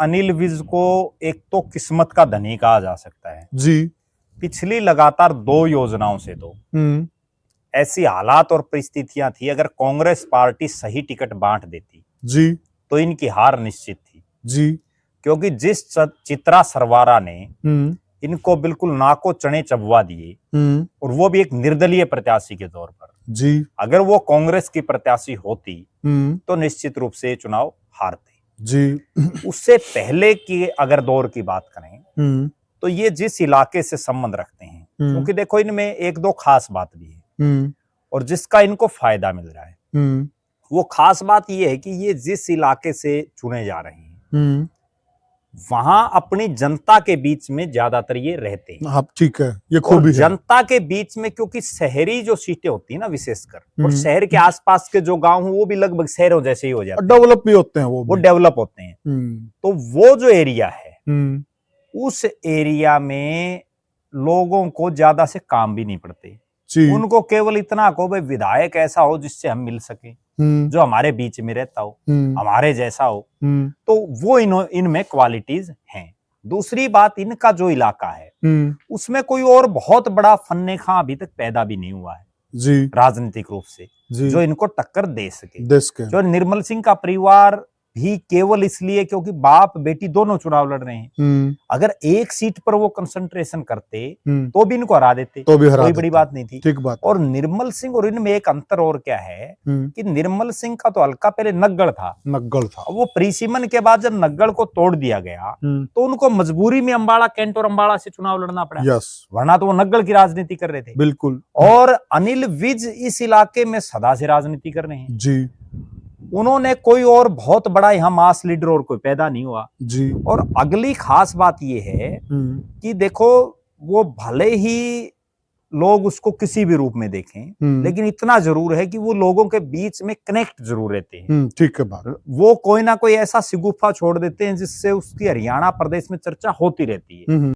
अनिल विज को एक तो किस्मत का धनी कहा जा सकता है जी। पिछली लगातार 2 योजनाओं से तो ऐसी हालात और परिस्थितियां थी, अगर कांग्रेस पार्टी सही टिकट बांट देती जी तो इनकी हार निश्चित थी जी। क्योंकि जिस चित्रा सरवारा ने इनको बिल्कुल नाको चने चबवा दिए और वो भी एक निर्दलीय प्रत्याशी के तौर पर जी। अगर वो कांग्रेस की प्रत्याशी होती तो निश्चित रूप से चुनाव हारते जी। उससे पहले की अगर दौर की बात करें तो ये जिस इलाके से संबंध रखते हैं, क्योंकि देखो इनमें एक दो खास बात भी है और जिसका इनको फायदा मिल रहा है वो खास बात ये है कि ये जिस इलाके से चुने जा रहे हैं वहां अपनी जनता के बीच में ज्यादातर ये रहते हैं। हाँ ठीक है, ये खूबी है। जनता के बीच में क्योंकि शहरी जो सीटें होती है ना विशेषकर और शहर के आसपास के जो गांव हैं वो भी लगभग शहरों जैसे ही हो जाते हैं, डेवलप भी होते हैं, वो डेवलप होते हैं। तो वो जो एरिया है उस एरिया में लोगों को ज्यादा से काम भी नहीं पड़ते, उनको केवल इतना को भाई विधायक ऐसा हो जिससे हम मिल सके, जो हमारे बीच में रहता हो, हमारे जैसा हो, तो वो इनमें क्वालिटीज हैं। दूसरी बात, इनका जो इलाका है उसमें कोई और बहुत बड़ा फन्ने खां अभी तक पैदा भी नहीं हुआ है जी राजनीतिक रूप से जो इनको टक्कर दे सके। जो निर्मल सिंह का परिवार भी केवल इसलिए क्योंकि बाप बेटी दोनों चुनाव लड़ रहे हैं, अगर एक सीट पर वो कंसंट्रेशन करते तो भी इनको हरा देते, तो भी कोई बड़ी बात नहीं थी। ठीक बात। और निर्मल सिंह और इनमें एक अंतर और क्या है कि निर्मल सिंह का तो हल्का पहले नग्गड़ था, वो प्रीसिमन के बाद जब नग्गड़ को तोड़ दिया गया तो उनको मजबूरी में अंबाला कैंट और अंबाला से चुनाव लड़ना पड़ा, वरना तो वो नग्गड़ की राजनीति कर रहे थे। बिल्कुल। और अनिल विज इस इलाके में सदा से राजनीति कर रहे हैं जी, उन्होंने कोई और बहुत बड़ा यहाँ मास लीडर और कोई पैदा नहीं हुआ जी। और अगली खास बात ये है कि देखो वो भले ही लोग उसको किसी भी रूप में देखें लेकिन इतना जरूर है कि वो लोगों के बीच में कनेक्ट जरूर रहते हैं। ठीक है बात। वो कोई ना कोई ऐसा सिगुफा छोड़ देते हैं जिससे उसकी हरियाणा प्रदेश में चर्चा होती रहती है।